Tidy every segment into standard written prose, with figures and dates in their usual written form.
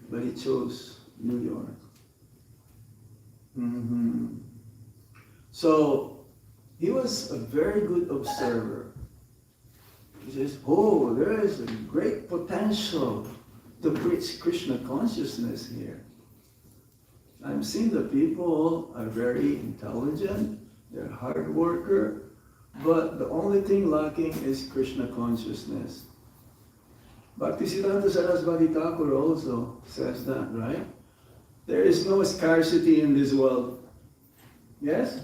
but he chose New York. So he was a very good observer. He says, oh, there is a great potential to preach Krishna consciousness here. I'm seeing the people are very intelligent, they're hard worker, but the only thing lacking is Krishna consciousness. Bhaktisiddhanta Saraswati Thakur also says that, right? There is no scarcity in this world. Yes?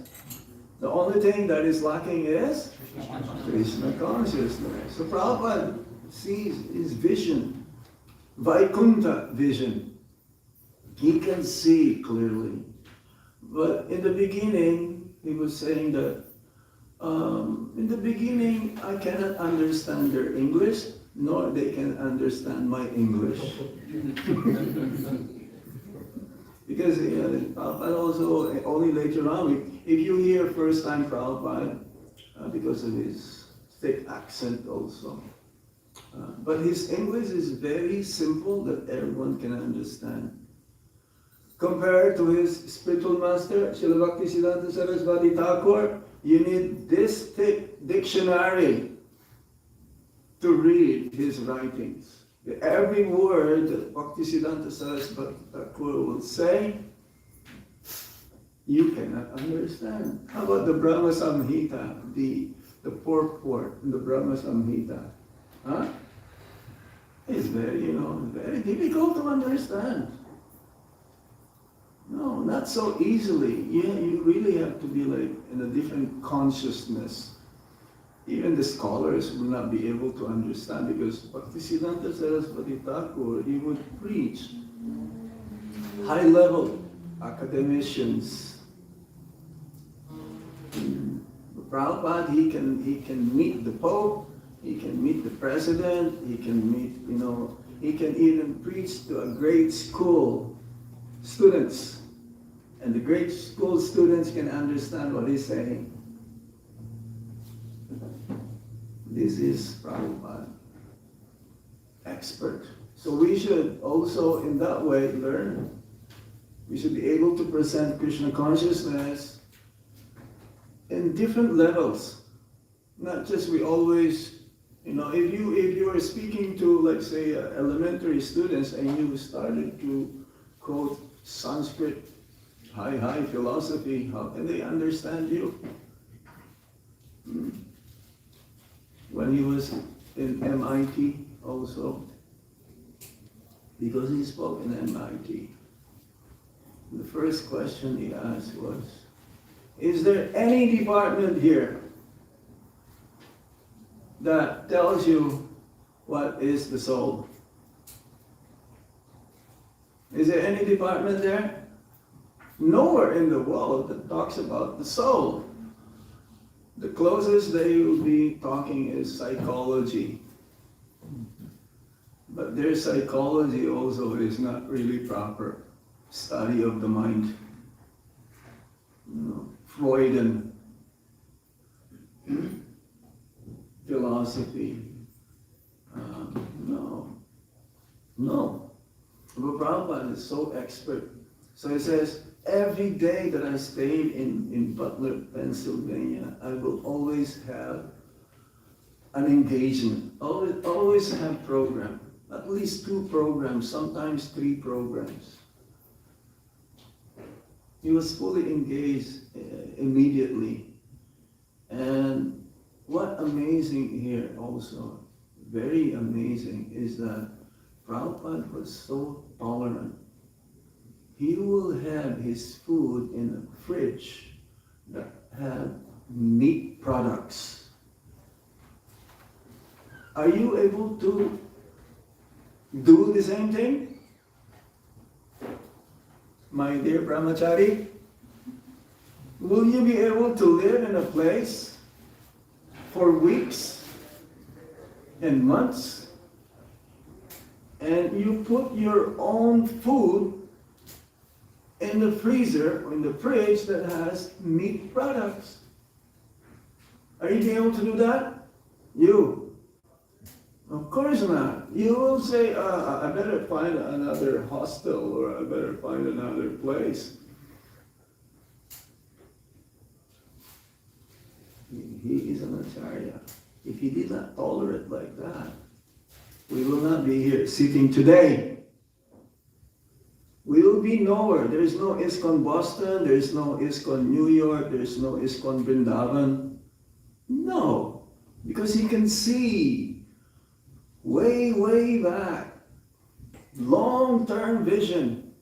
The only thing that is lacking is Krishna consciousness. So Prabhupada sees his vision, Vaikuntha vision. He can see clearly. But in the beginning, he was saying that, in the beginning, I cannot understand their English, nor they can understand my English. Because Prabhupada also, only later on, if you hear first time Prabhupada, because of his thick accent also. But his English is very simple that everyone can understand. Compared to his spiritual master, Srila Bhaktisiddhanta Saraswati Thakur, you need this thick dictionary to read his writings. Every word that Bhaktisiddhanta Saraswati Thakur will say, you cannot understand. How about the Brahma Samhita, the purport in the Brahma Samhita? Huh? It's very, very difficult to understand. No, not so easily. You really have to be like in a different consciousness. Even the scholars will not be able to understand because Bhaktisiddhanta Saraswati Thakur, he would preach high-level academicians. Prabhupada, he can meet the Pope, he can meet the President, he can meet, he can even preach to a grade school students. And the grade school students can understand what he's saying. This is Prabhupada, expert. So we should also in that way learn. We should be able to present Krishna consciousness in different levels. Not just we always, if you are speaking to, let's say, elementary students and you started to quote Sanskrit, high philosophy, how can they understand you? When he was in MIT also, because he spoke in MIT, the first question he asked was, is there any department here that tells you what is the soul? Is there any department there? Nowhere in the world that talks about the soul. The closest they will be talking is psychology. But their psychology also is not really proper. Study of the mind. Freudian philosophy. No. But Prabhupada is so expert. So he says, every day that I stayed in Butler, Pennsylvania, I will always have an engagement. Always have program. At least 2 programs, sometimes 3 programs. He was fully engaged immediately. And what amazing here also, very amazing, is that Prabhupada was so tolerant. He will have his food in a fridge that had meat products. Are you able to do the same thing? My dear brahmachari, will you be able to live in a place for weeks and months and you put your own food in the freezer or in the fridge that has meat products? Are you able to do that? You? Of course not. You will say, I better find another hostel or I better find another place. He is an Acharya. If he did not tolerate like that, we will not be here sitting today. We will be nowhere. There is no ISKCON Boston, there is no ISKCON New York, there is no ISKCON Vrindavan. No, because he can see way, way back. Long-term vision.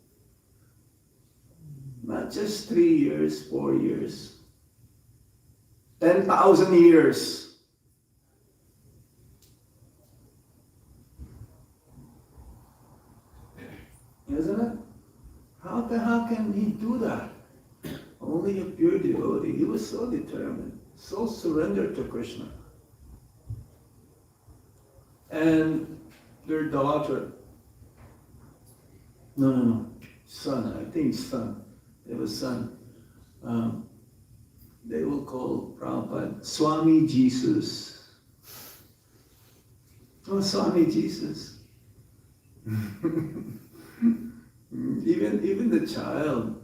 Not just 3 years, 4 years. 10,000 years. Isn't it? How can he do that? Only a pure devotee. He was so determined, so surrendered to Krishna. And their daughter, son, I think son. They have a son. They will call Prabhupada Swami Jesus. Oh, Swami Jesus. Even the child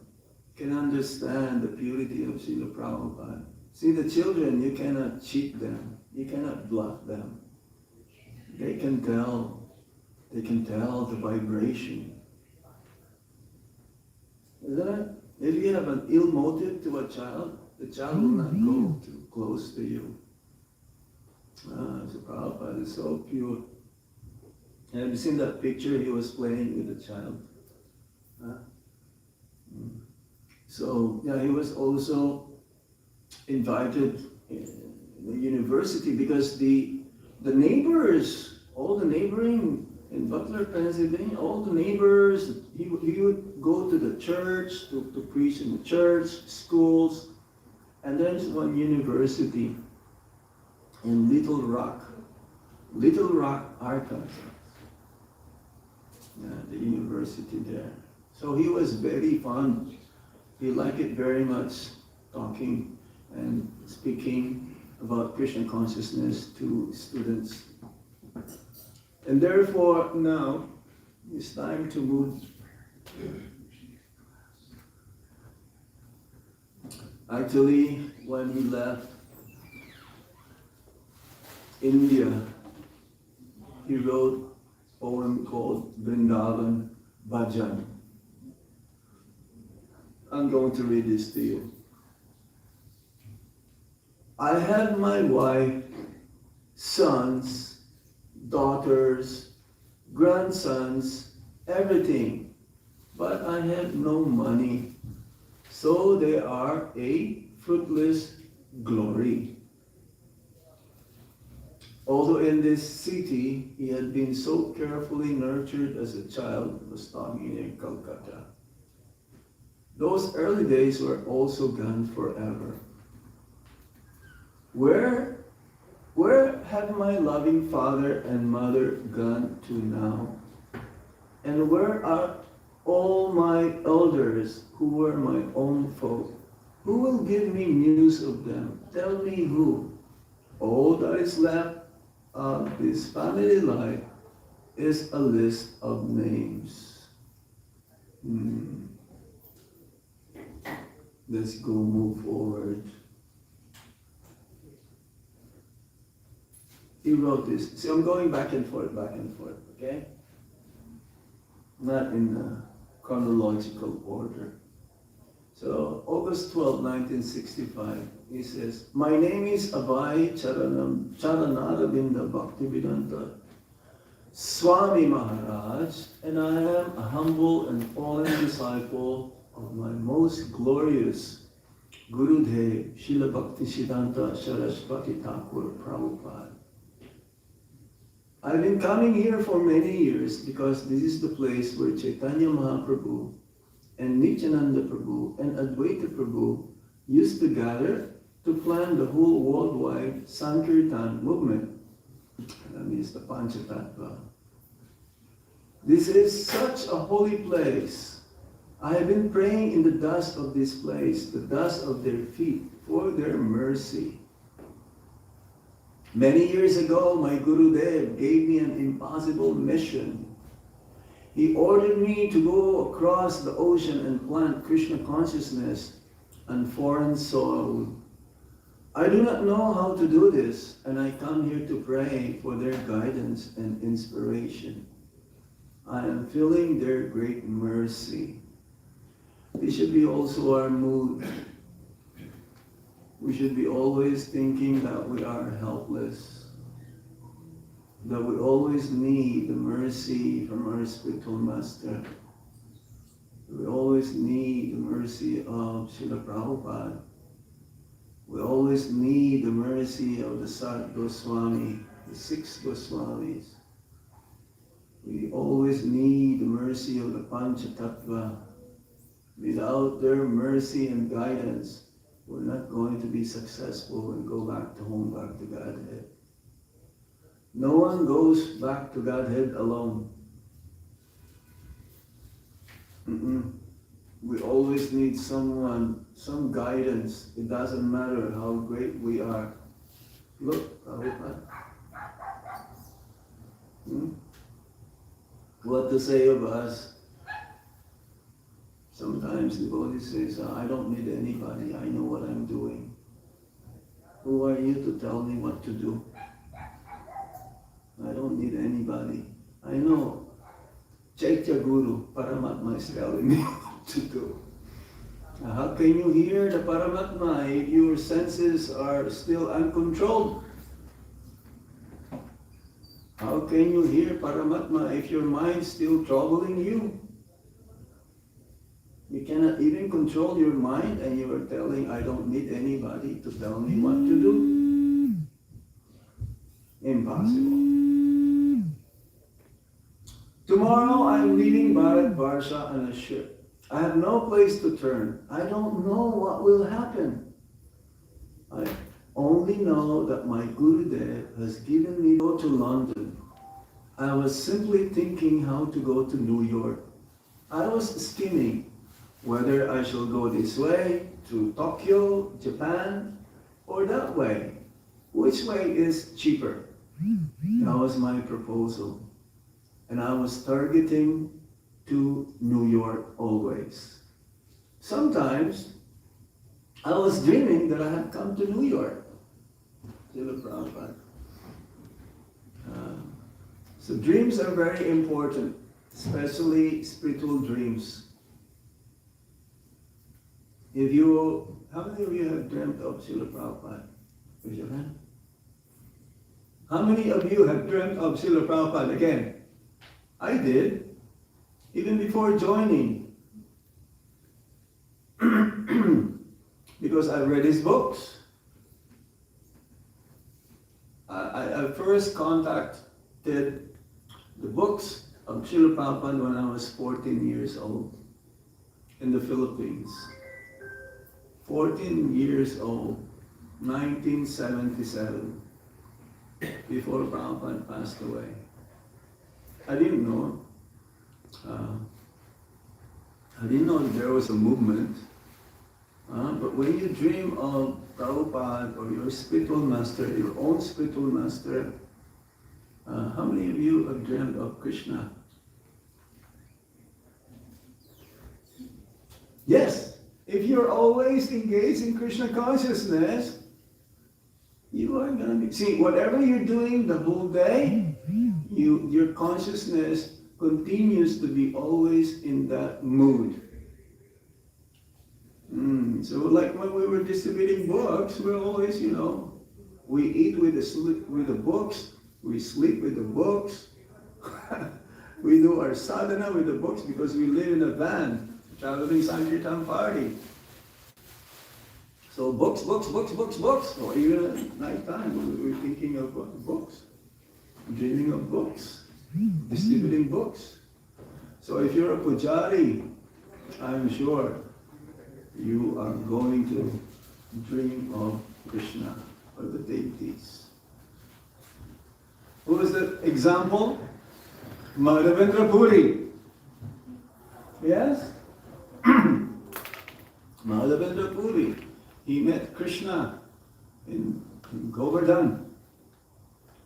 can understand the purity of Srila Prabhupada. See, the children, you cannot cheat them. You cannot bluff them. They can tell the vibration. Isn't it? If you have an ill motive to a child, the child will not go too close to you. So Prabhupada is so pure. And have you seen that picture? He was playing with a child. So, yeah, he was also invited in the university because the neighbors, all the neighboring in Butler, Pennsylvania, all the neighbors, he would go to the church, to preach in the church, schools, and there's one university in Little Rock, Arkansas. The university there. So he was very fond. He liked it very much, talking and speaking about Krishna consciousness to students. And therefore now it's time to move. Actually, when he left India, he wrote a poem called Vrindavan Bhajan. I'm going to read this to you. I had my wife, sons, daughters, grandsons, everything, but I had no money, so they are a fruitless glory. Although in this city he had been so carefully nurtured as a child, he was talking in Calcutta. Those early days were also gone forever. Where have my loving father and mother gone to now? And where are all my elders who were my own folk? Who will give me news of them? Tell me who. All that is left of this family life is a list of names. Let's go move forward. He wrote this. See, I'm going back and forth, okay? Not in chronological order. So, August 12, 1965, he says, my name is Abhay Charanaravinda Bhaktivedanta Swami Maharaj, and I am a humble and fallen disciple of my most glorious Gurudev, Srila Bhaktisiddhanta Saraswati Thakur Prabhupada. I've been coming here for many years because this is the place where Chaitanya Mahaprabhu and Nityananda Prabhu and Advaita Prabhu used to gather to plan the whole worldwide Sankirtan movement. That means the Panchatattva. This is such a holy place. I have been praying in the dust of this place, the dust of their feet, for their mercy. Many years ago, my Guru Dev gave me an impossible mission. He ordered me to go across the ocean and plant Krishna consciousness on foreign soil. I do not know how to do this, and I come here to pray for their guidance and inspiration. I am feeling their great mercy. This should be also our mood. We should be always thinking that we are helpless, that we always need the mercy from our spiritual master. We always need the mercy of Srila Prabhupada. We always need the mercy of the Sat Goswami, the 6 Goswamis. We always need the mercy of the Panchatattva. Without their mercy and guidance, we're not going to be successful and go back to home, back to Godhead. No one goes back to Godhead alone. We always need someone, some guidance. It doesn't matter how great we are. Look, Prabhupada. What to say of us? Sometimes the devotee says, I don't need anybody. I know what I'm doing. Who are you to tell me what to do? I don't need anybody. I know. Chaitya Guru, Paramatma is telling me what to do. How can you hear the Paramatma if your senses are still uncontrolled? How can you hear Paramatma if your mind is still troubling you? You cannot even control your mind and you are telling, I don't need anybody to tell me what to do. Impossible. Tomorrow I'm leaving Bharat Varsha on a ship. I have no place to turn. I don't know what will happen. I only know that my Gurudev has given me to go to London. I was simply thinking how to go to New York. I was skimming whether I shall go this way to Tokyo, Japan, or that way. Which way is cheaper? That was my proposal. And I was targeting to New York always. Sometimes I was dreaming that I had come to New York. Srila Prabhupada. So dreams are very important, especially spiritual dreams. How many of you have dreamt of Srila Prabhupada? Raise your hand. How many of you have dreamt of Srila Prabhupada again? I did, even before joining. Because I read his books. I first contacted the books of Srila Prabhupada when I was 14 years old in the Philippines. 14 years old, 1977, before Prabhupada passed away. I didn't know. I didn't know that there was a movement. But when you dream of Prabhupada or your spiritual master, your own spiritual master, how many of you have dreamed of Krishna? Yes. If you're always engaged in Krishna consciousness, you are going to be... See, whatever you're doing the whole day, your consciousness continues to be always in that mood. So like when we were distributing books, we're always, we eat with the books, we sleep with the books, we do our sadhana with the books because we live in a van, traveling Sankirtan party. So books. Or even at night time, we're thinking of books, dreaming of books, distributing books. So if you're a pujari, I'm sure you are going to dream of Krishna or the deities. Who is the example? Madhavendra Puri. Yes? Madhavendra Puri. He met Krishna in Govardhan.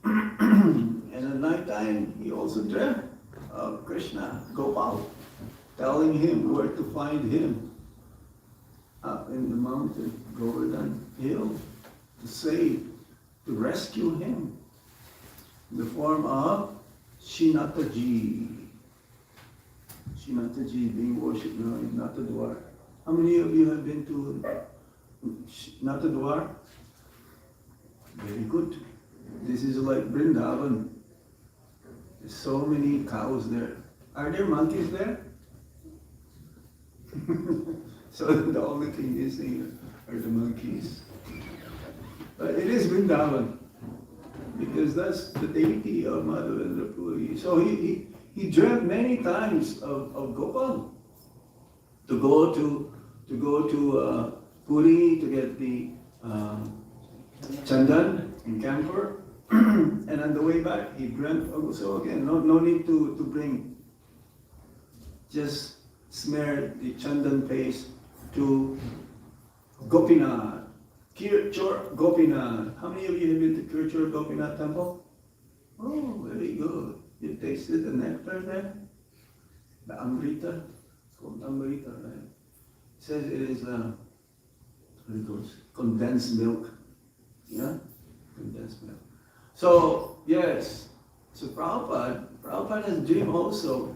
And at night time, he also dreamt of Krishna, Gopal, telling him where to find him up in the mountain, Govardhan Hill, to save, to rescue him in the form of Shinataji. Shinataji being worshipped now in Natadwar. How many of you have been to Natadwar? Very good. This is like Vrindavan. There's so many cows there. Are there monkeys there? So the only thing missing are the monkeys. But it is Vrindavan, because that's the deity of Madhavendra Puri. So he dreamt many times of Gopal to go to Puri to get the chandan and camphor, and on the way back he dreamt also again. No need to bring. Just smear the chandan paste to Gopinath, Kirchor Gopinath. How many of you have been to Kirchor Gopinath temple? Oh, very good. You tasted the nectar there? The Amrita? It's called Amrita, right? It says it is condensed milk. Yeah? Condensed milk. So, yes. So Prabhupada has dreamed also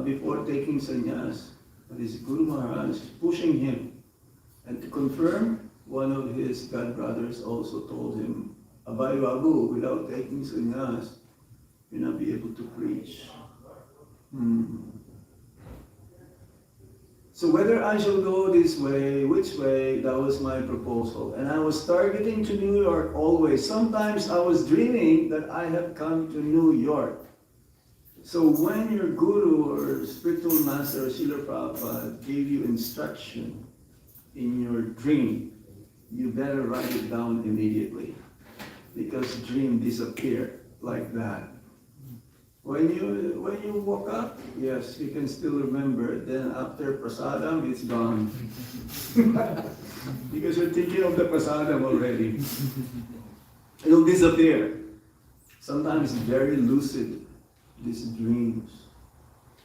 before taking sannyas. But his Guru Maharaj pushing him. And to confirm, one of his god brothers also told him, Abhay Babu, without taking sannyas, you'll not be able to preach. So whether I shall go this way, which way, that was my proposal. And I was targeting to New York always. Sometimes I was dreaming that I have come to New York. So when your guru or spiritual master, Srila Prabhupada, gave you instruction in your dream, you better write it down immediately, because dream disappear like that. When you woke up, yes, you can still remember. Then after prasadam, it's gone. Because you're thinking of the prasadam already. It'll disappear. Sometimes very lucid, these dreams.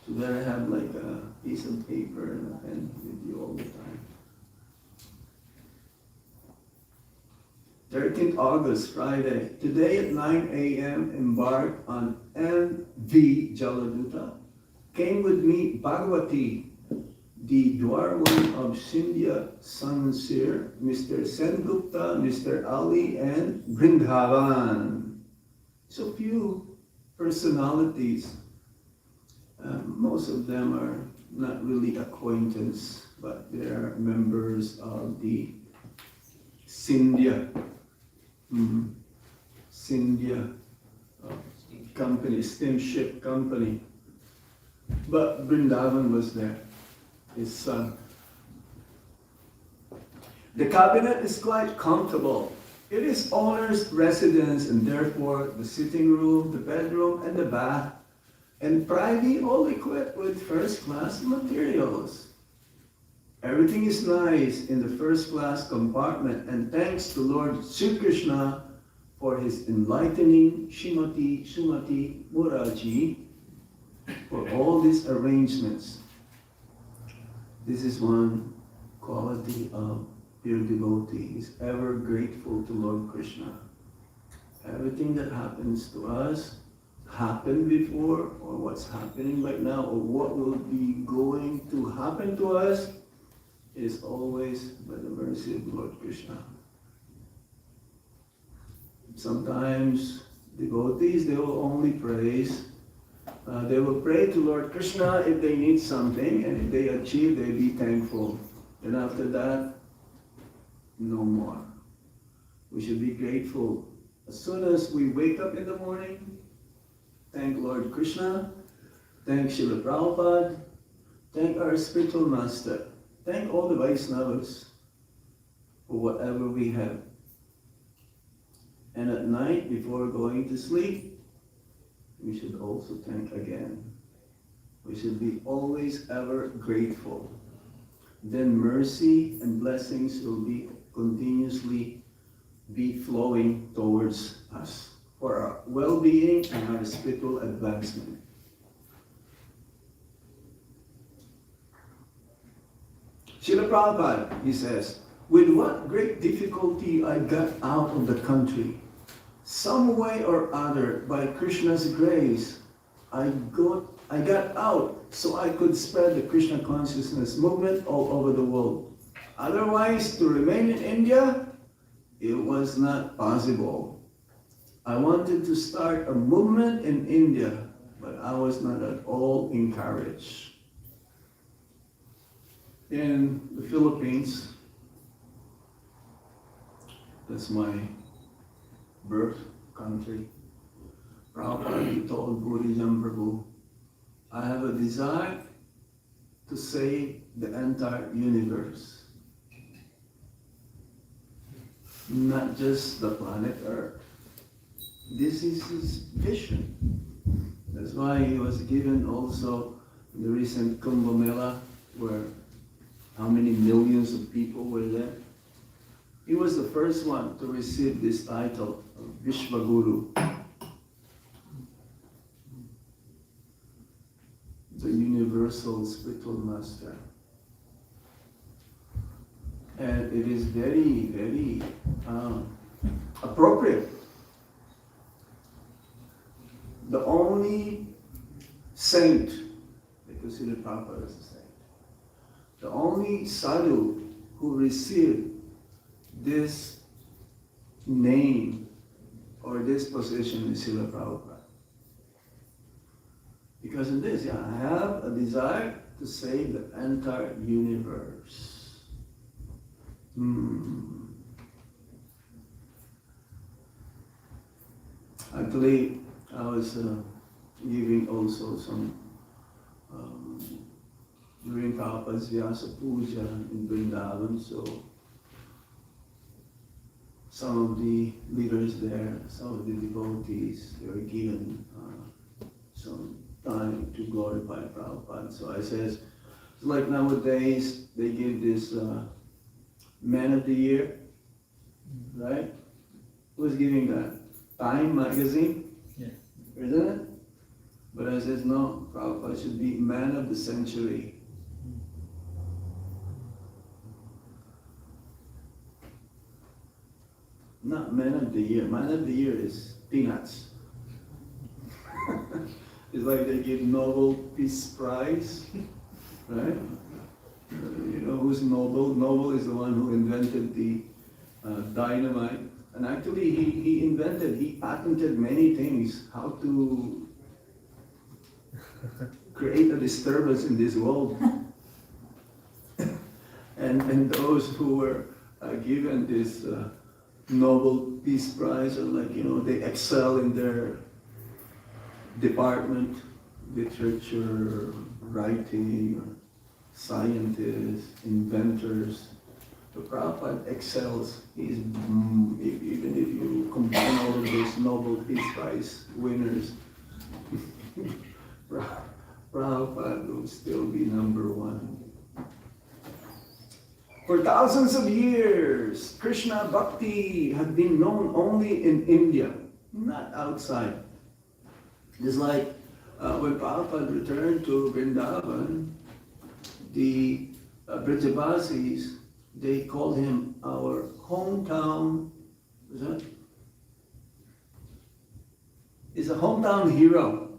So there I have like a piece of paper and a pen with you all the time. 13th August, Friday. Today at 9 a.m. embarked on MV Jaladuta. Came with me Bhagwati, the Dwarwan of Sindhya Sansir, Mr. Sengupta, Mr. Ali, and Vrindavan. So few personalities. Most of them are not really acquaintance, but they are members of the Sindhya company, steamship company. But Vrindavan was there, his son. The cabinet is quite comfortable. It is owner's residence, and therefore the sitting room, the bedroom, and the bath, and privy all equipped with first-class materials. Everything is nice in the first-class compartment, and thanks to Lord Sri Krishna for his enlightening Srimati Sumati Muraji for all these arrangements. This is one quality of pure devotee. Is ever grateful to Lord Krishna. Everything that happens to us happened before, or what's happening right now, or what will be going to happen to us, is always by the mercy of Lord Krishna. Sometimes devotees, they will only praise. They will pray to Lord Krishna if they need something, and if they achieve, they be thankful. And after that, no more. We should be grateful. As soon as we wake up in the morning, thank Lord Krishna, thank Srila Prabhupada, thank our spiritual master. Thank all the Vaishnavas for whatever we have. And at night, before going to sleep, we should also thank again. We should be always ever grateful. Then mercy and blessings will be continuously flowing towards us. for our well-being and our spiritual advancement. Srila Prabhupada, he says, with what great difficulty I got out of the country. Some way or other, by Krishna's grace, I got out so I could spread the Krishna consciousness movement all over the world. Otherwise, to remain in India, it was not possible. I wanted to start a movement in India, but I was not at all encouraged. In the Philippines, that's my birth country. Prabhupada told Buddhism Prabhu, I have a desire to save the entire universe. Not just the planet Earth. This is his vision. That's why he was given also the recent Kumbh Mela, where how many millions of people were there. He was the first one to receive this title of Vishwaguru, the universal spiritual master. And it is very, very appropriate. The only saint, because Srila Prabhupada is a saint, the only sadhu who received this name or this position is Srila Prabhupada. Because of this, I have a desire to save the entire universe. Actually, I was giving also some during Prabhupada's Vyasa Puja in Vrindavan, so some of the leaders there, some of the devotees, they were given some time to glorify Prabhupada. So I says, it's like nowadays they give this Man of the Year, right? Who's giving that? Time magazine? Yeah. Isn't it? But I says, no, Prabhupada should be Man of the Century. Not Man of the Year. Man of the Year is peanuts. It's like they give Nobel Peace Prize, right? You know who's Nobel? Nobel is the one who invented the dynamite. And actually he patented many things, how to create a disturbance in this world. and those who were given this Nobel Peace Prize are like, they excel in their department, literature, writing, scientists, inventors. The Prabhupada excels. He's, even if you combine all of those Nobel Peace Prize winners, Prabhupada will still be number one. For thousands of years, Krishna Bhakti had been known only in India, not outside. Just like when Prabhupada returned to Vrindavan, the Brajavasis, they called him our hometown, was that? He's a hometown hero.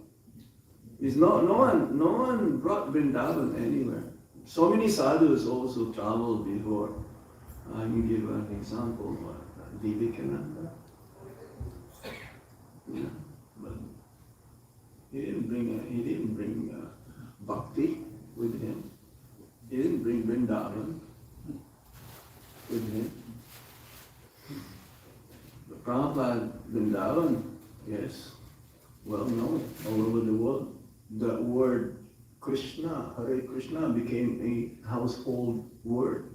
He's no one brought Vrindavan anywhere. So many sadhus also traveled before. I can give an example. Vivekananda. Yeah, but he didn't bring bhakti with him. He didn't bring Vrindavan with him. The Prabhupada Vrindavan, yes, well known all over the world. The word Krishna, Hare Krishna, became a household word.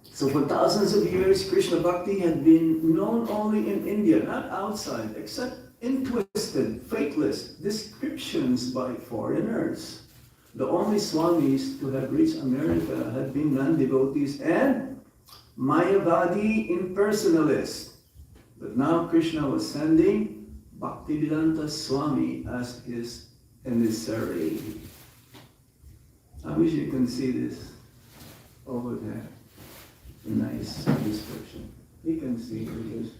So for thousands of years, Krishna Bhakti had been known only in India, not outside, except in twisted, faithless descriptions by foreigners. The only swamis to have reached America had been non-devotees and Mayavadi impersonalists. But now Krishna was sending Bhaktivedanta Swami as his emissary. I wish you can see this over there. A nice description. You can see it.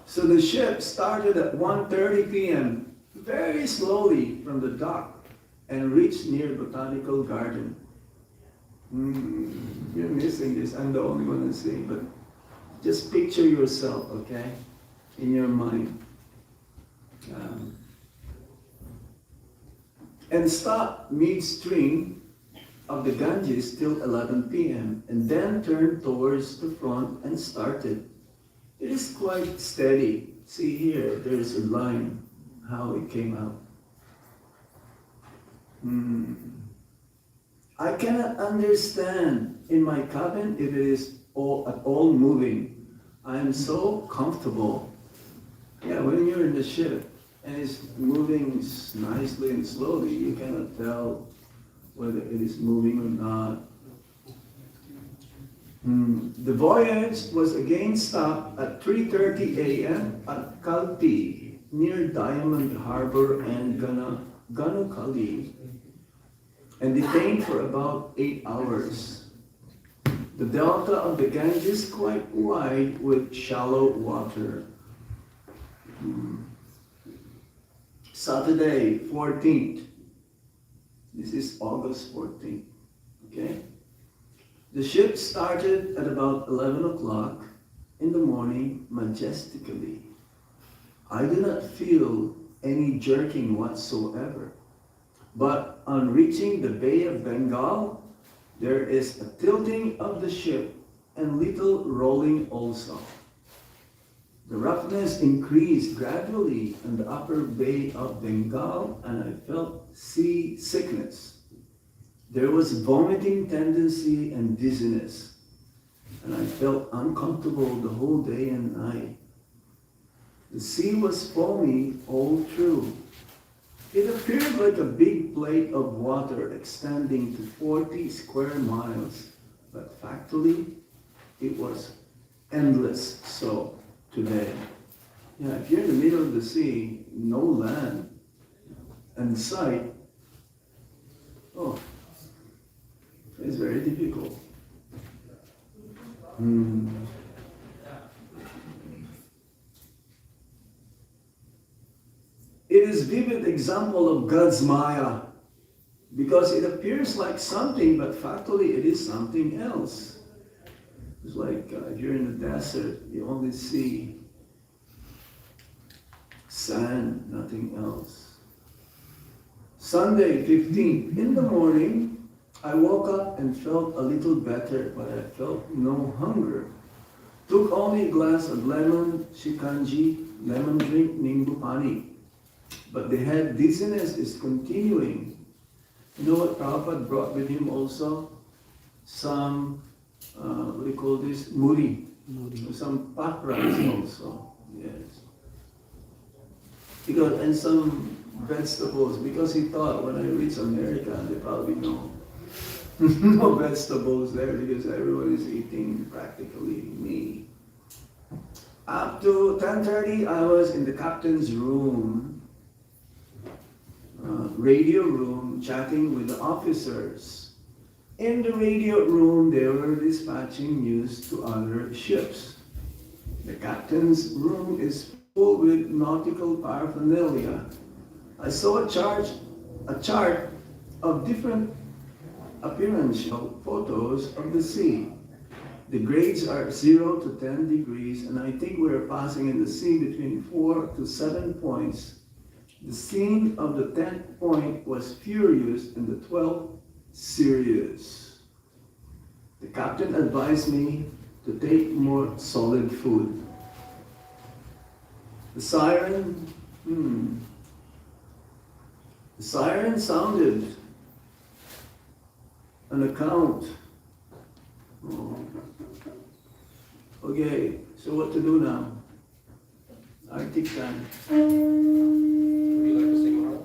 So the ship started at 1:30 p.m. very slowly from the dock and reached near Botanical Garden. You're missing this. I'm the only one who's seeing, but just picture yourself, okay, in your mind. And stopped midstream of the Ganges till 11 p.m. and then turned towards the front and started. It is quite steady. See here, there's a line, how it came out. I cannot understand in my cabin if it is at all moving. I am so comfortable. Yeah, when you're in the ship and it's moving nicely and slowly, you cannot tell whether it is moving or not. The voyage was again stopped at 3:30 a.m. at Kalpi, near Diamond Harbor and Ganukali, and detained for about 8 hours. The delta of the Ganges is quite wide with shallow water. Saturday, 14th. This is August 14th. Okay? The ship started at about 11 o'clock in the morning majestically. I do not feel any jerking whatsoever. But on reaching the Bay of Bengal, there is a tilting of the ship and little rolling also. The roughness increased gradually in the upper Bay of Bengal, and I felt sea sickness. There was vomiting tendency and dizziness, and I felt uncomfortable the whole day and night. The sea was foamy all through. It appeared like a big plate of water extending to 40 square miles, but factually, it was endless so today. Yeah, if you're in the middle of the sea, no land, and sight, it's very difficult. It is vivid example of God's Maya, because it appears like something, but factually it is something else. It's like if you're in the desert, you only see sand, nothing else. Sunday, 15th, in the morning, I woke up and felt a little better, but I felt no hunger. Took only a glass of lemon shikanji, lemon drink, nimbu pani. But the head dizziness is continuing. You know what Prabhupada brought with him also? Some, what do you call this? Muri. Some pot rice also. Yes. Because, and some vegetables, because he thought when I reach America, they probably know. No vegetables there because everyone is eating practically me. Up to 10:30, I was in the captain's room, radio room, chatting with the officers. In the radio room, they were dispatching news to other ships. The captain's room is full with nautical paraphernalia. I saw a chart of different appearance photos of the sea. The grades are 0 to 10 degrees, and I think we are passing in the sea between 4 to 7 points. The scene of the 10th point was furious and the 12th serious. The captain advised me to take more solid food. The siren sounded an account. Okay, so what to do now? Arctic time. Would you like to sing more?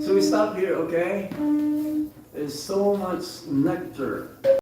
So we stop here, okay? There's so much nectar.